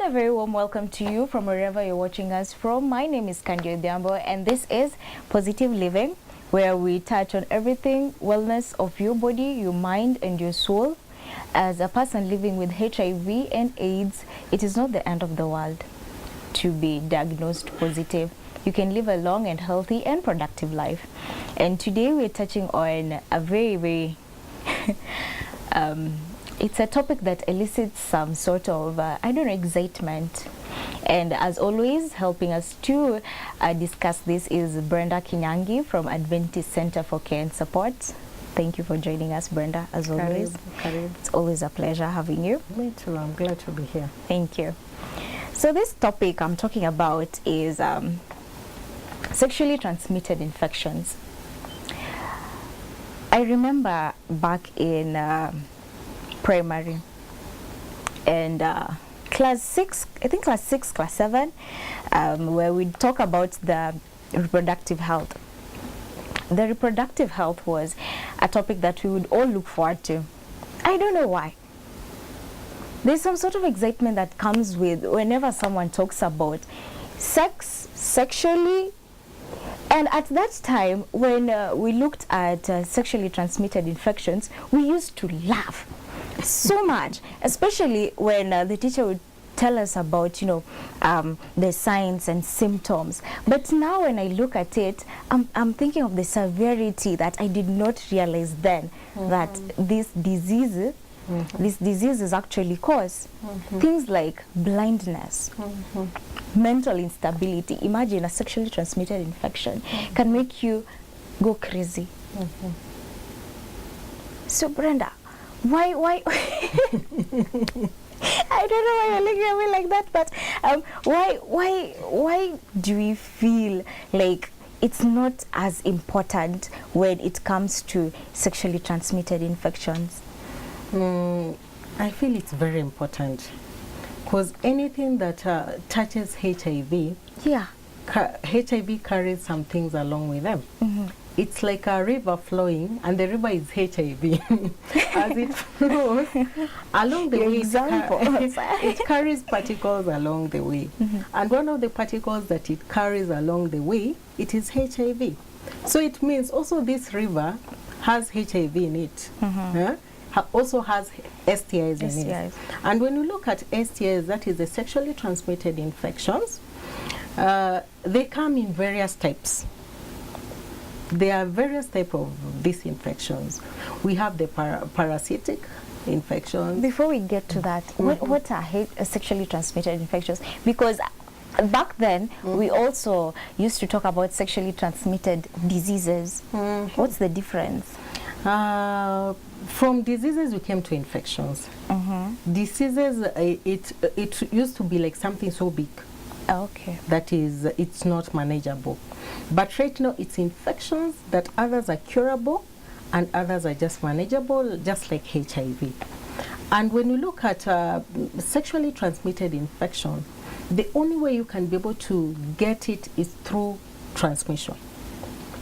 a very warm welcome to you from wherever you're watching us from. My name is Candy Odhiambo, and this is Positive Living, where we touch on everything wellness of your body, your mind, and your soul. As a person living with HIV and AIDS, it is not the end of the world to be diagnosed positive. You can live a long and healthy and productive life. And today we're touching on a very it's a topic that elicits some sort of, excitement. And as always, helping us to discuss this is Brenda Kinyangi from Adventist Center for Care and Support. Thank you for joining us, Brenda, as always. Karibu. It's always a pleasure having you. Me too. I'm glad to be here. Thank you. So this topic I'm talking about is sexually transmitted infections. I remember back in primary and class 6, class 7, where we talk about the reproductive health. The reproductive health was a topic that we would all look forward to. I don't know why. There's some sort of excitement that comes with whenever someone talks about sex, sexually. And at that time, when we looked at sexually transmitted infections, we used to laugh so much, especially when the teacher would tell us about, the signs and symptoms. But now when I look at it, I'm thinking of the severity that I did not realize then, that these diseases actually cause things like blindness, mental instability. Imagine a sexually transmitted infection can make you go crazy. So Brenda, why I don't know why you're looking at me like that, but why do we feel like it's not as important when it comes to sexually transmitted infections? I feel it's very important because anything that touches HIV, HIV carries some things along with them. It's like a river flowing, and the river is HIV. As it flows along the way, it carries particles along the way. And one of the particles that it carries along the way, it is HIV. So it means also this river has HIV in it. Also has STIs in it. And when you look at STIs, that is the sexually transmitted infections, they come in various types. There are various types of these infections. We have the parasitic infections. Before we get to that, what are sexually transmitted infections? Because back then, we also used to talk about sexually transmitted diseases. What's the difference? From diseases, we came to infections. Diseases, it used to be like something so big. That is, it's not manageable. But right now, it's infections that others are curable and others are just manageable, just like HIV. And when you look at sexually transmitted infection, the only way you can be able to get it is through transmission.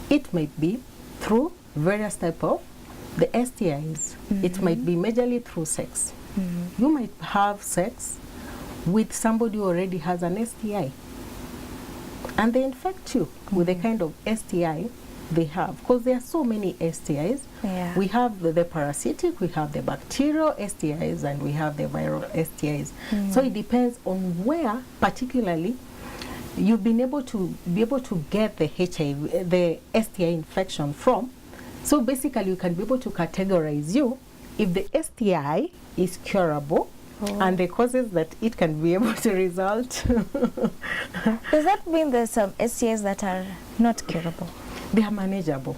It might be through various types of the STIs. It might be majorly through sex. You might have sex with somebody who already has an STI, and they infect you with the kind of STI they have, because there are so many STIs. We have the parasitic, we have the bacterial STIs, and we have the viral STIs. So it depends on where particularly you've been able to get the HIV, the STI infection from. So basically you can be able to categorize you if the STI is curable, and the causes that it can be able to result. Does that mean there's some STIs that are not curable? They are manageable.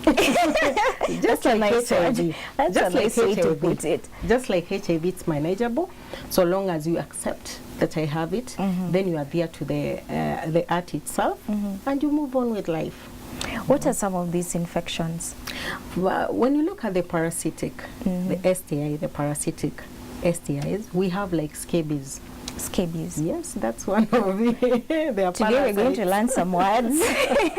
Just like HIV. Just like HIV, it's manageable. So long as you accept that I have it, then you adhere to the act itself, and you move on with life. What are some of these infections? When you look at the parasitic, the STI, the parasitic STIs, we have like scabies. Scabies. Yes, that's one of the Today we're going to learn some words that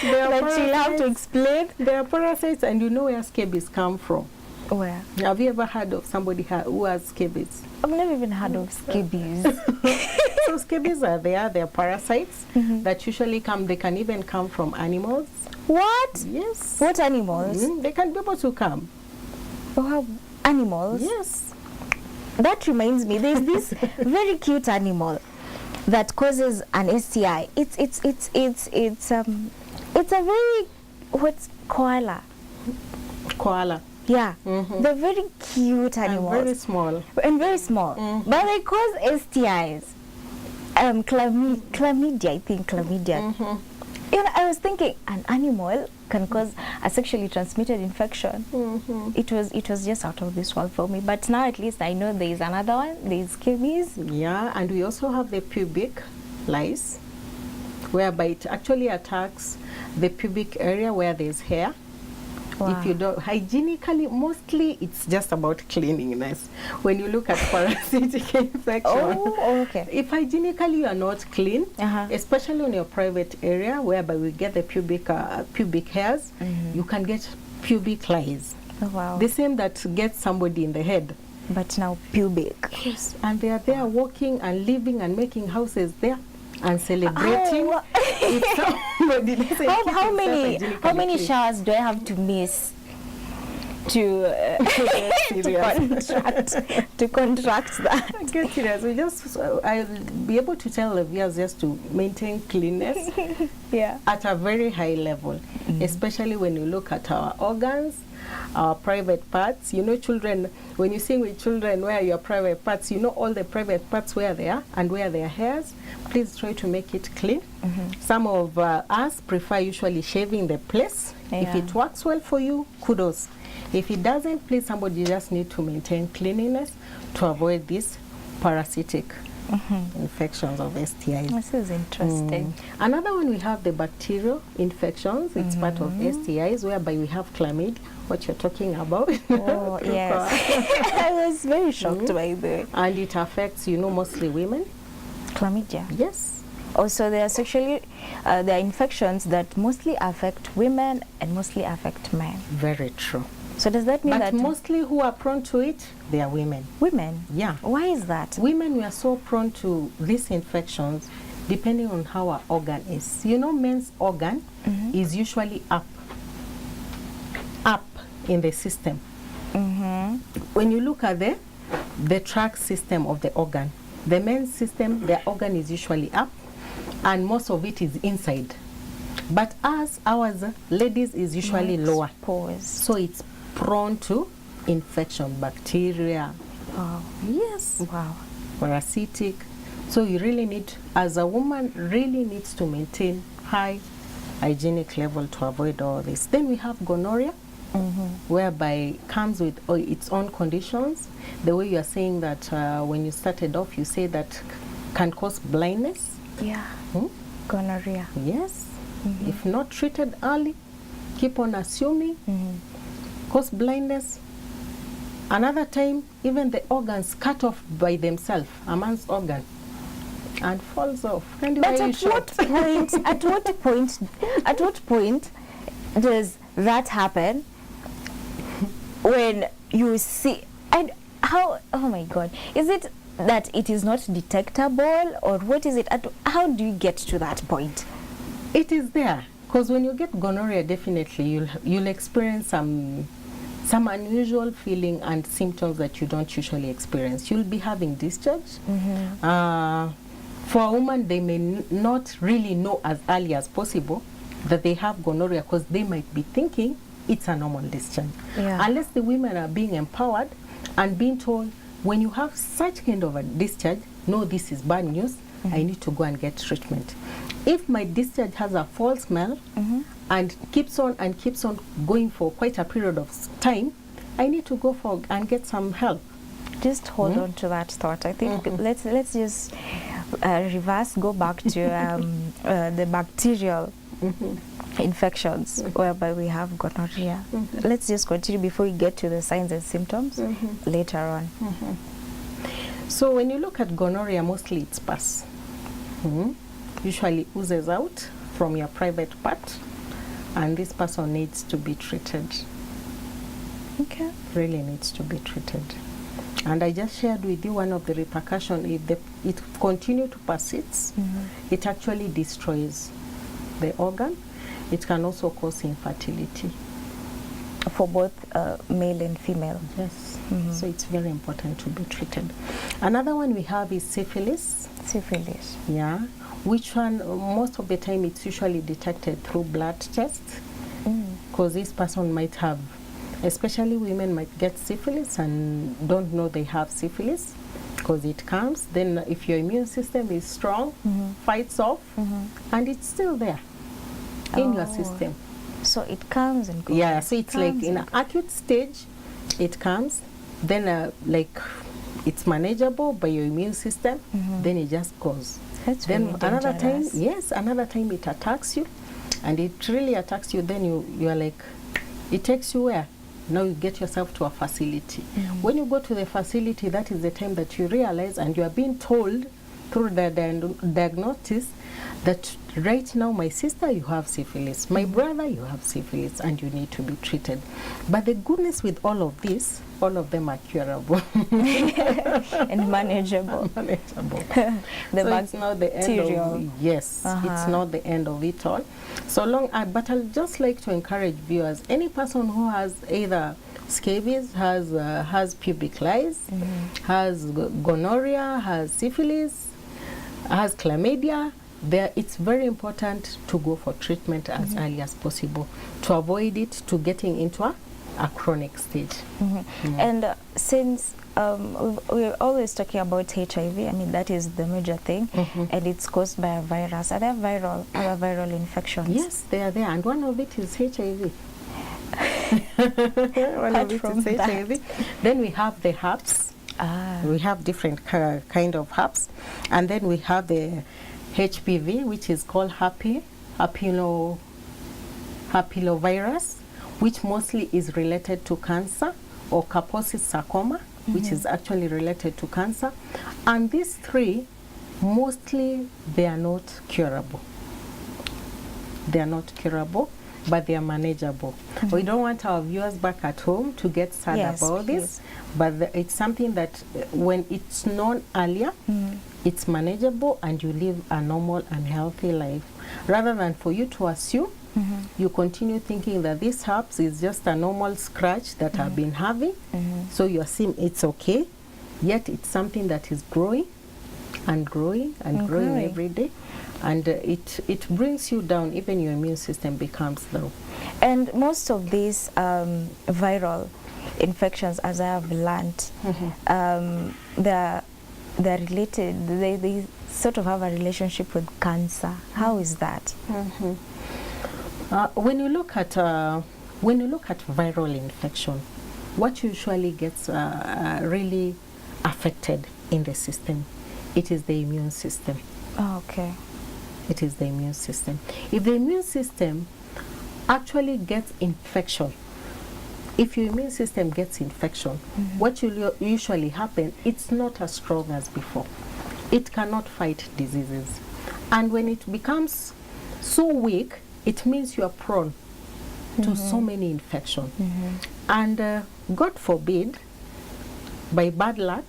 you'll have to explain. They are parasites, and you know where scabies come from. Where? Have you ever heard of somebody who has scabies? I've never even heard of scabies. So scabies are there. They're parasites that usually come. They can even come from animals. What? Yes. What animals? They can be able to come. Oh, animals? Yes. That reminds me, there's this very cute animal that causes an STI. It's a very, what's koala? Koala. Yeah, they're very cute animals. And very small. And very small. But they cause STIs. Chlamydia, I think, chlamydia. You know, I was thinking an animal can cause a sexually transmitted infection. It was just out of this world for me. But now at least I know there is another one. There is scabies. Yeah, and we also have the pubic lice, whereby it actually attacks the pubic area where there's hair. Wow. If you don't, hygienically, mostly it's just about cleanliness. When you look at parasitic infection, okay. If hygienically you are not clean, especially in your private area, whereby we get the pubic hairs, you can get pubic lice. Oh, wow. The same that gets somebody in the head. But now pubic. Yes, and they are there walking and living and making houses there and celebrating. How many showers do I have to miss to contract that? Get serious. We just I'll be able to tell the viewers just to maintain cleanness at a very high level, especially when you look at our organs, our private parts. You know, children, when you sing with children, where your private parts, you know all the private parts where they are and where their hairs. Please try to make it clean. Some of us prefer usually shaving the place. If it works well for you, kudos. If it doesn't, please, somebody just need to maintain cleanliness to avoid these parasitic infections of STIs. This is interesting. Another one, we have the bacterial infections. It's part of STIs, whereby we have chlamydia, what you're talking about. Oh, yes. I was very shocked by that. And it affects, you know, mostly women. Chlamydia? Yes. Also, there are infections that mostly affect women and mostly affect men. Very true. So does that mean that mostly who are prone to it, they are women? Women? Yeah. Why is that? Women, we are so prone to these infections depending on how our organ is. You know, men's organ is usually up in the system. When you look at the track system of the organ, the men's system, their organ is usually up, and most of it is inside. But ours, ladies, is usually lower. So it's prone to infection, bacteria. Wow. Yes. Wow. Parasitic. So you really need, as a woman, really needs to maintain high hygienic level to avoid all this. Then we have gonorrhea, whereby it comes with its own conditions. The way you are saying that when you started off, you say that can cause blindness. Yeah. Gonorrhea. Yes. If not treated early, keep on assuming, cause blindness. Another time, even the organs cut off by themselves, a man's organ, and falls off. And but at what point does that happen? When you see, and how? Oh my God! Is it that it is not detectable, or what is it? How do you get to that point? It is there, because when you get gonorrhea, definitely you'll experience some unusual feeling and symptoms that you don't usually experience. You'll be having discharge. For a woman, they may not really know as early as possible that they have gonorrhea, because they might be thinking it's a normal discharge. Unless the women are being empowered and being told, when you have such kind of a discharge, no, this is bad news, I need to go and get treatment. If my discharge has a foul smell and keeps on going for quite a period of time, I need to go and get some help. Just hold on to that thought. I think let's just reverse, go back to the bacterial infections, whereby we have gonorrhea. Let's just continue before we get to the signs and symptoms later on. So when you look at gonorrhea, mostly it's pus. Usually oozes out from your private part, and this person needs to be treated. Okay. Really needs to be treated. And I just shared with you one of the repercussions. If it continue to persist, it actually destroys the organ. It can also cause infertility. For both male and female. Yes. So it's very important to be treated. Another one we have is syphilis. Syphilis. Yeah. Which one? Most of the time it's usually detected through blood tests, because this person might have, especially women might get syphilis and don't know they have syphilis, because it comes. Then if your immune system is strong, fights off, and it's still there in your system. So it comes and goes. Yeah, so it's like in an acute stage, it comes, then like it's manageable by your immune system, then it just goes. That's Then really another time, dangerous. another time it attacks you, and it really attacks you, then you are like, it takes you where? Now you get yourself to a facility. When you go to the facility, that is the time that you realize, and you are being told through the diagnosis that right now, my sister, you have syphilis. My brother, you have syphilis, and you need to be treated. But the goodness with all of this, all of them are curable. And manageable. Manageable. The so it's not the end bacterial. of, yes, it's not the end of it all. So long, but I'd just like to encourage viewers, any person who has either scabies, has pubic lice, has gonorrhea, has syphilis, has chlamydia, it's very important to go for treatment as early as possible to avoid it to getting into a chronic stage. And since we're always talking about HIV, I mean, that is the major thing, and it's caused by a virus. Are there other viral infections? Yes, they are there, and one of it is HIV. One of it is HIV. Then we have the herpes. We have different kind of herpes, and then we have the HPV, which is called papillovirus, which mostly is related to cancer, or Kaposi sarcoma, which is actually related to cancer. And these three, mostly they are not curable. They are not curable, but they are manageable. We don't want our viewers back at home to get sad about this, but it's something that when it's known earlier, it's manageable, and you live a normal and healthy life, rather than for you to assume you continue thinking that this herpes is just a normal scratch that I've been having, so you assume it's okay, yet it's something that is growing and growing and growing every day, and it brings you down. Even your immune system becomes low. And most of these viral infections, as I have learned, they're related. They sort of have a relationship with cancer. How is that? When you look at viral infection, what usually gets really affected in the system, it is the immune system. Oh, okay. It is the immune system. If the immune system actually gets infection, if your immune system gets infection, what will usually happen, it's not as strong as before. It cannot fight diseases. And when it becomes so weak, it means you are prone to so many infections. And God forbid, by bad luck,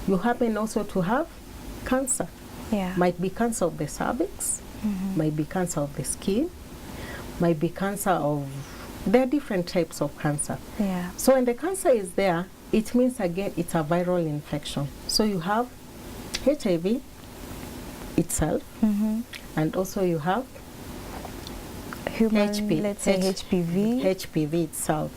you happen also to have cancer. Might be cancer of the cervix, might be cancer of the skin, might be cancer of, there are different types of cancer. So when the cancer is there, it means again it's a viral infection. So you have HIV itself, and also you have HPV itself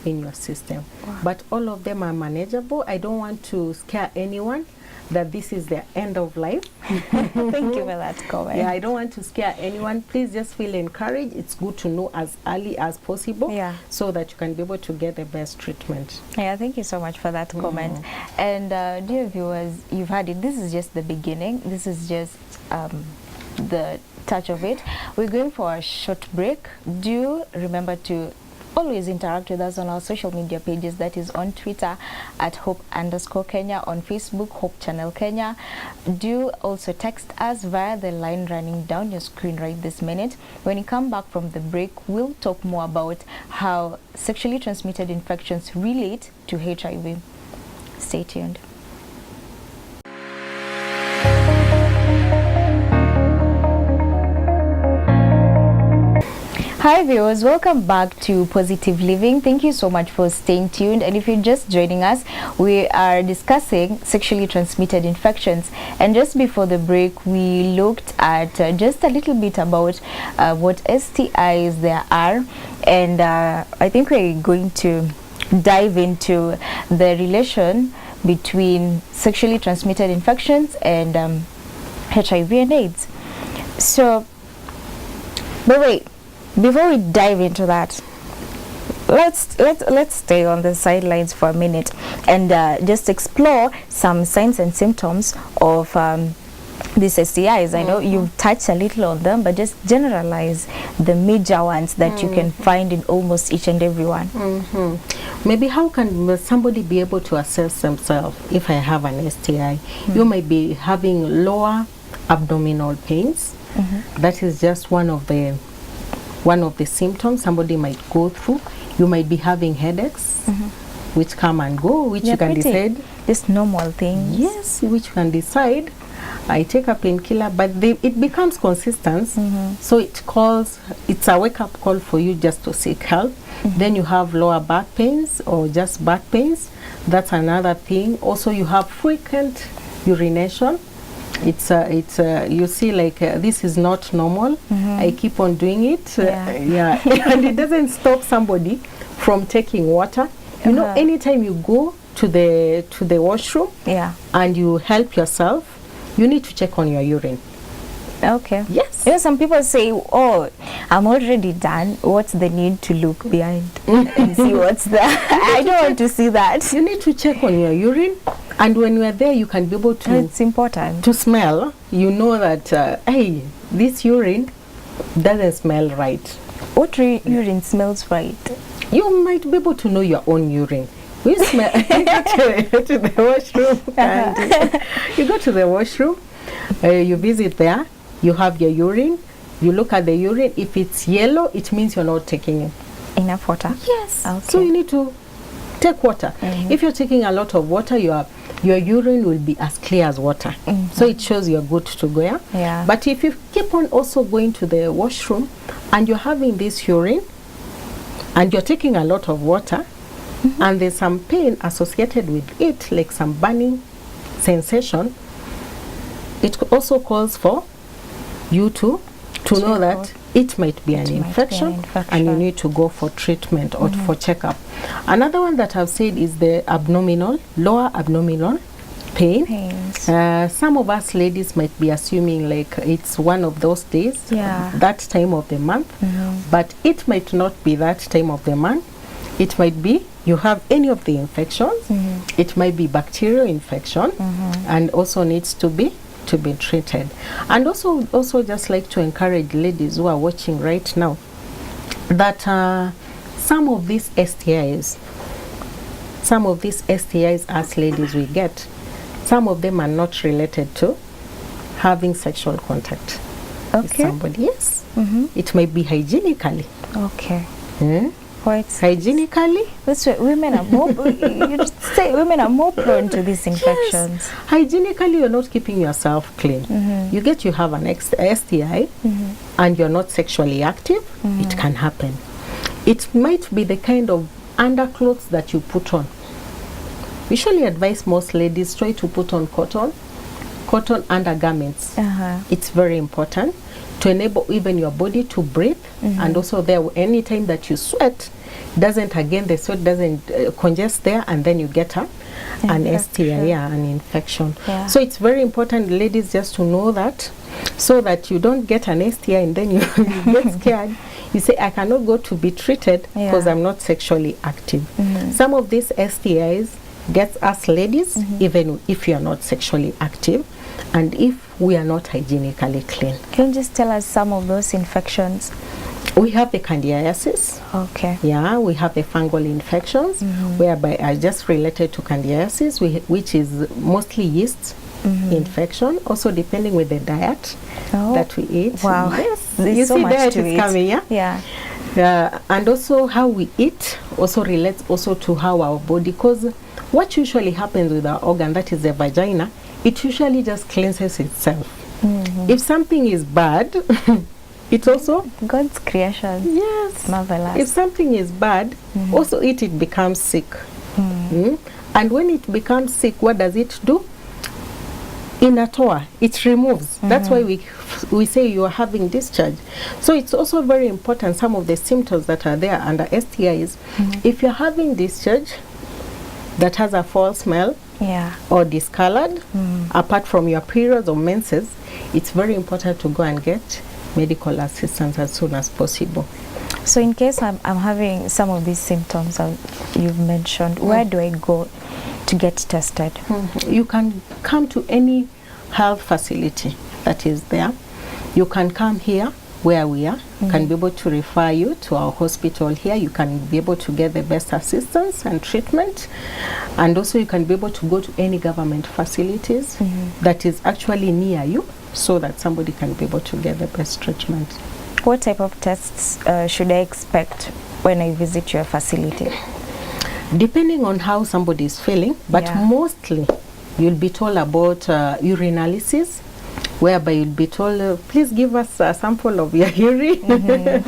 in your system. But all of them are manageable. I don't want to scare anyone that this is their end of life. Thank you for that comment. Yeah, I don't want to scare anyone. Please just feel encouraged. It's good to know as early as possible, so that you can be able to get the best treatment. Yeah, thank you so much for that comment. And dear viewers, you've heard it. This is just the beginning. This is just the touch of it. We're going for a short break. Do remember to always interact with us on our social media pages. That is on Twitter at Hope_Kenya, on Facebook Hope Channel Kenya. Do also text us via the line running down your screen right this minute. When you come back from the break, we'll talk more about how sexually transmitted infections relate to HIV. Stay tuned. Hi viewers, welcome back to Positive Living. Thank you so much for staying tuned. And if you're just joining us, we are discussing sexually transmitted infections. And just before the break, we looked at just a little bit about what STIs there are. And I think we're going to dive into the relation between sexually transmitted infections and HIV and AIDS. So, but wait. Before we dive into that, let's stay on the sidelines for a minute and just explore some signs and symptoms of these STIs. I know you've touched a little on them, but just generalize the major ones that you can find in almost each and every one. Maybe how can somebody be able to assess themselves if I have an STI? You might be having lower abdominal pains. That is just one of the symptoms somebody might go through. You might be having headaches, which come and go, which you can decide. Just normal things. Yes, which you can decide. I take a painkiller, but it becomes consistent. So it's a wake-up call for you just to seek help. Then you have lower back pains or just back pains. That's another thing. Also, you have frequent urination. You see, like this is not normal. I keep on doing it. And it doesn't stop somebody from taking water. You know, anytime you go to the washroom and you help yourself, you need to check on your urine. Okay. Yes. You know, some people say, oh, I'm already done. What's the need to look behind and see what's there? I don't want to see that. You need to check on your urine. And when you are there, you can be able to... It's important. To smell. You know that, hey, this urine doesn't smell right. What urine smells right? You might be able to know your own urine. You smell... you go to the washroom. And you go to the washroom. You visit there. You have your urine. You look at the urine. If it's yellow, it means you're not taking enough water. Yes. Okay. So you need to take water. If you're taking a lot of water, your urine will be as clear as water. So it shows you're good to go. Yeah. But if you keep on also going to the washroom and you're having this urine and you're taking a lot of water and there's some pain associated with it, like some burning sensation, it also calls for you to know that it might be an infection and you need to go for treatment or for checkup. Another one that I've said is the lower abdominal pains. Some of us ladies might be assuming like it's one of those days, that time of the month, but it might not be that time of the month. It might be you have any of the infections. It might be bacterial infection and also needs to be treated. And also just like to encourage ladies who are watching right now that some of these STIs as ladies we get, some of them are not related to having sexual contact with somebody. Yes. It might be hygienically. Okay. Hygienically, that's right. Women are more. You just say women are more prone to these infections. Yes. Hygienically, you're not keeping yourself clean. You have an STI, and you're not sexually active. It can happen. It might be the kind of underclothes that you put on. We usually advise most ladies try to put on cotton undergarments. It's very important to enable even your body to breathe, and also there anytime that you sweat, the sweat doesn't congest there, and then you get an STI, an infection. So it's very important, ladies, just to know that, so that you don't get an STI and then you get scared. You say, I cannot go to be treated because I'm not sexually active. Some of these STIs get us ladies, even if you are not sexually active, and if we are not hygienically clean. Can you just tell us some of those infections? We have the candidiasis. Okay. Yeah, we have the fungal infections, whereby are just related to candidiasis, which is mostly yeast infection, also depending with the diet that we eat. Wow. Yes. There's You so see much diet to is it. coming, yeah? Yeah. And also how we eat also relates also to how our body, because what usually happens with our organ, that is the vagina, it usually just cleanses itself. If something is bad, it also God's creation. Yes. Marvelous. If something is bad, also it becomes sick. And when it becomes sick, what does it do? In a tour, it removes. That's why we say you are having discharge. So it's also very important, some of the symptoms that are there under STIs. If you're having discharge that has a foul smell or discolored, apart from your periods or menses, it's very important to go and get medical assistance as soon as possible. So in case I'm having some of these symptoms that you've mentioned, where do I go to get tested? You can come to any health facility that is there. You can come here where we are, can be able to refer you to our hospital here. You can be able to get the best assistance and treatment, and also you can be able to go to any government facilities that is actually near you, so that somebody can be able to get the best treatment. What type of tests should I expect when I visit your facility? Depending on how somebody is feeling, but mostly you'll be told about urinalysis, whereby you'll be told, please give us a sample of your urine.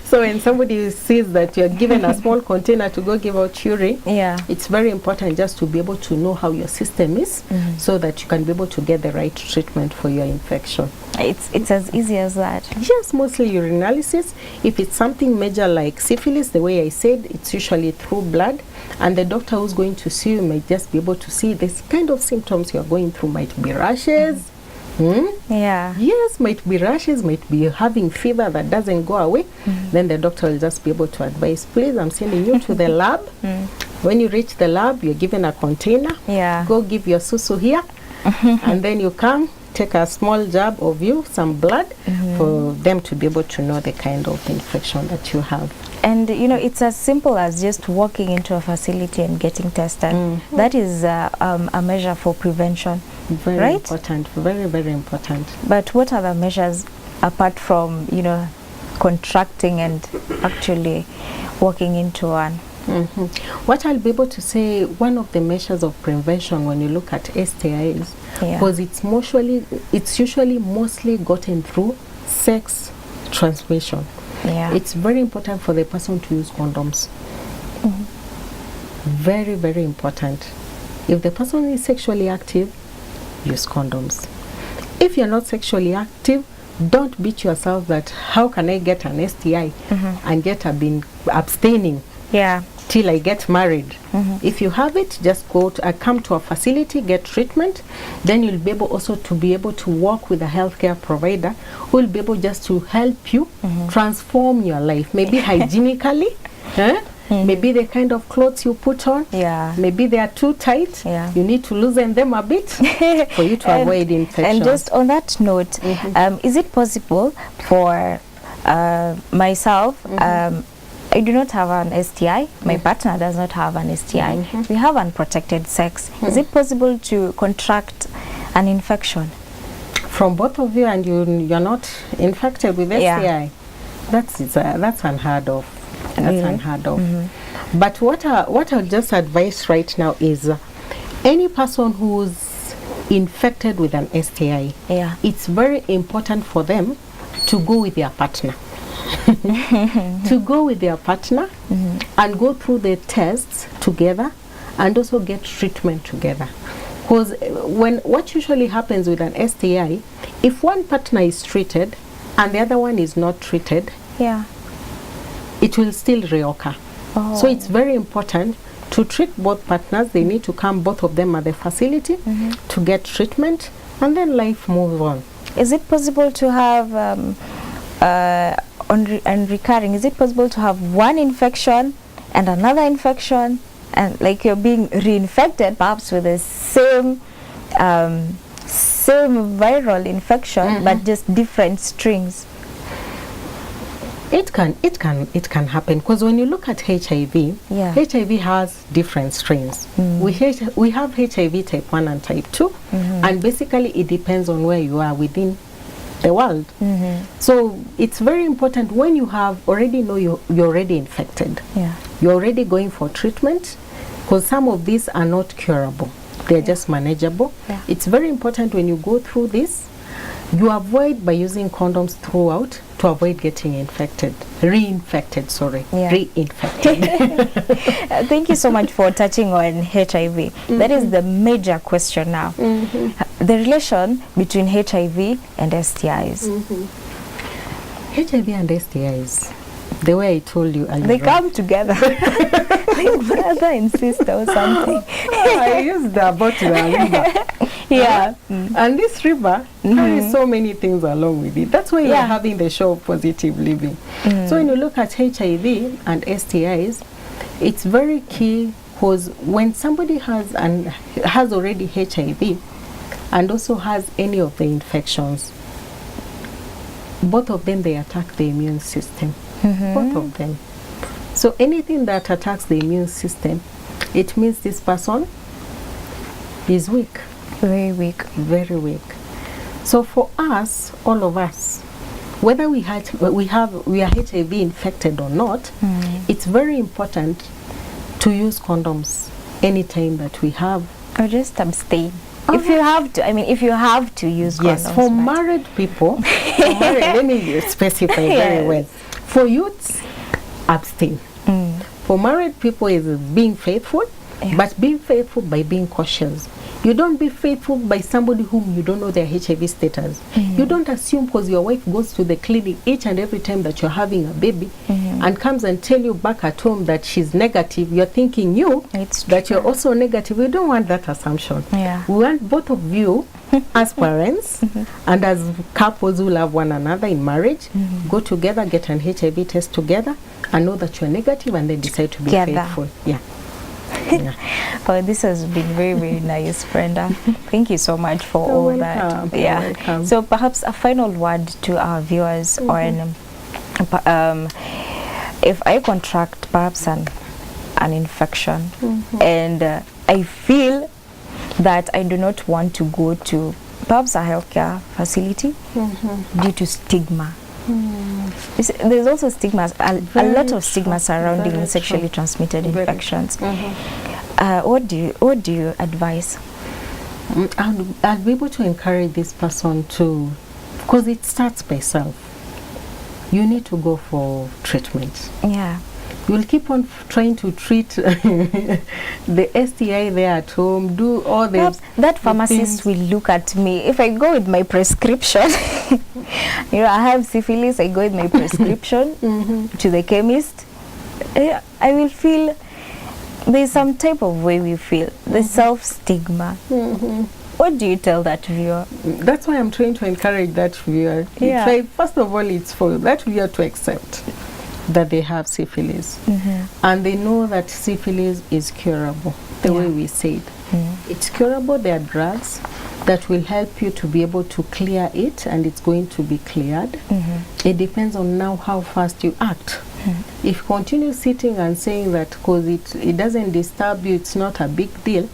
So when somebody sees that you're given a small container to go give out urine, it's very important just to be able to know how your system is, so that you can be able to get the right treatment for your infection. It's as easy as that? Yes, mostly urinalysis. If it's something major like syphilis, the way I said, it's usually through blood, and the doctor who's going to see you might just be able to see this kind of symptoms you're going through. Might be rashes. Yes, might be rashes, might be having fever that doesn't go away. Then the doctor will just be able to advise, please, I'm sending you to the lab. When you reach the lab, you're given a container. Go give your susu here. And then you come, take a small jab of you, some blood, for them to be able to know the kind of infection that you have. And you know, it's as simple as just walking into a facility and getting tested. That is a measure for prevention, very important, very, very important. But what are the measures apart from, you know, contracting and actually walking into one? What I'll be able to say, one of the measures of prevention when you look at STIs, because it's usually mostly gotten through sex transmission. It's very important for the person to use condoms. Very, very important. If the person is sexually active, use condoms. If you're not sexually active, don't beat yourself that how can I get an STI and yet I've been abstaining till I get married. If you have it, just go to come to a facility, get treatment. Then you'll be able also to be able to work with a healthcare provider who will be able just to help you transform your life, maybe hygienically. Maybe the kind of clothes you put on, maybe they are too tight. You need to loosen them a bit for you to avoid infection. And just on that note, is it possible for myself, I do not have an STI, my partner does not have an STI, we have unprotected sex. Is it possible to contract an infection? From both of you, and you're not infected with STI? That's unheard of. That's unheard of. But what I'll just advise right now is any person who's infected with an STI, it's very important for them to go with their partner. To go with their partner and go through the tests together and also get treatment together. Because what usually happens with an STI, if one partner is treated and the other one is not treated, it will still reoccur. So it's very important to treat both partners. They need to come, both of them, at the facility to get treatment, and then life moves on. Is it possible to have on recurring, is it possible to have one infection and another infection, and like you're being reinfected perhaps with the same viral infection but just different strings? It can happen, because when you look at HIV, HIV has different strains. We have HIV type 1 and type 2, and basically it depends on where you are within the world. So it's very important when you have already know you're already infected. You're already going for treatment, because some of these are not curable. They're just manageable. It's very important when you go through this, you avoid by using condoms throughout to avoid getting reinfected. Thank you so much for touching on HIV. That is the major question now. The relation between HIV and STIs. HIV and STIs, the way I told you earlier, they come together. Like brother and sister or something. I used about the river. And this river carries so many things along with it. That's why we're having the show of positive living. So when you look at HIV and STIs, it's very key, because when somebody has already HIV and also has any of the infections, both of them, they attack the immune system. Both of them. So anything that attacks the immune system, it means this person is weak. Very weak. Very weak. So for us, all of us, whether we are HIV infected or not, it's very important to use condoms anytime that we have. Or just abstain. If you have to, if you have to use condoms. Yes, for married people, let me specify very well. For youths, abstain. For married people, is being faithful, but being faithful by being cautious. You don't be faithful by somebody whom you don't know their HIV status. You don't assume because your wife goes to the clinic each and every time that you're having a baby and comes and tell you back at home that she's negative. You're thinking that you're also negative. We don't want that assumption. We want both of you as parents and as couples who love one another in marriage, go together, get an HIV test together, and know that you're negative, and then decide to be faithful. Oh, this has been very, very nice, Brenda. Thank you so much for all that. So perhaps a final word to our viewers on if I contract perhaps an infection and I feel that I do not want to go to perhaps a healthcare facility due to stigma. There's also stigma, a lot of stigma surrounding sexually transmitted infections. What do you advise? I'll be able to encourage this person to, because it starts by self. You need to go for treatment. You'll keep on trying to treat the STI there at home, do all the... Perhaps that pharmacist will look at me. If I go with my prescription, I have syphilis, I go with my prescription to the chemist, I will feel there's some type of way we feel, the self-stigma. What do you tell that viewer? That's why I'm trying to encourage that viewer. First of all, it's for that viewer to accept that they have syphilis, and they know that syphilis is curable, the way we said. It's curable. There are drugs that will help you to be able to clear it, and it's going to be cleared. It depends on now how fast you act. If you continue sitting and saying that because it doesn't disturb you, it's not a big deal,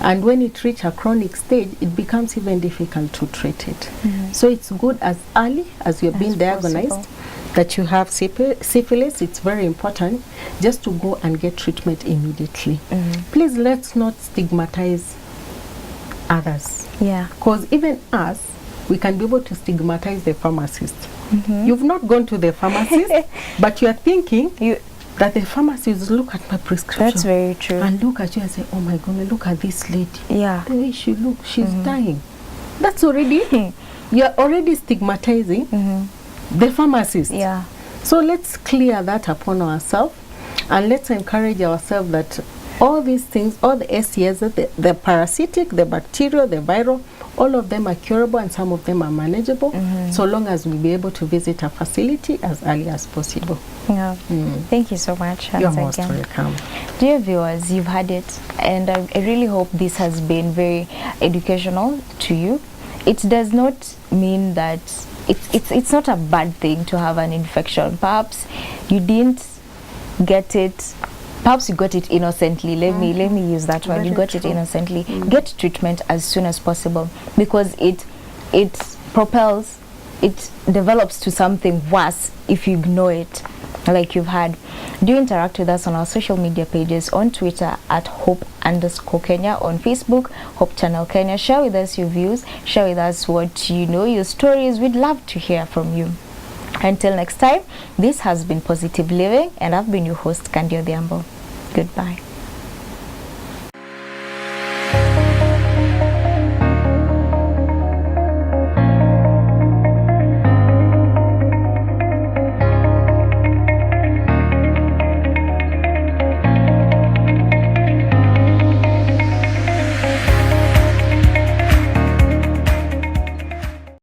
and when it reaches a chronic stage, it becomes even difficult to treat it. So it's good as early as you're being diagnosed that you have syphilis. It's very important just to go and get treatment immediately. Please, let's not stigmatize others. Because even us, we can be able to stigmatize the pharmacist. You've not gone to the pharmacist, but you are thinking that the pharmacist look at my prescription. That's very true. And look at you and say, oh my goodness, look at this lady. The way she looks, she's dying. That's already, you're already stigmatizing the pharmacist. So let's clear that upon ourselves, and let's encourage ourselves that all these things, all the STIs, the parasitic, the bacterial, the viral, all of them are curable, and some of them are manageable, so long as we be able to visit a facility as early as possible. Thank you so much. You're most welcome. Dear viewers, you've had it, and I really hope this has been very educational to you. It does not mean that it's not a bad thing to have an infection. Perhaps you didn't get it, perhaps you got it innocently. Let me use that one. You got it innocently. Get treatment as soon as possible, because it propels, it develops to something worse if you ignore it, like you've had. Do interact with us on our social media pages, on Twitter at Hope_Kenya, on Facebook Hope Channel Kenya. Share with us your views, share with us what you know, your stories. We'd love to hear from you. Until next time, this has been Positive Living, and I've been your host, Candy Odhiambo. Goodbye.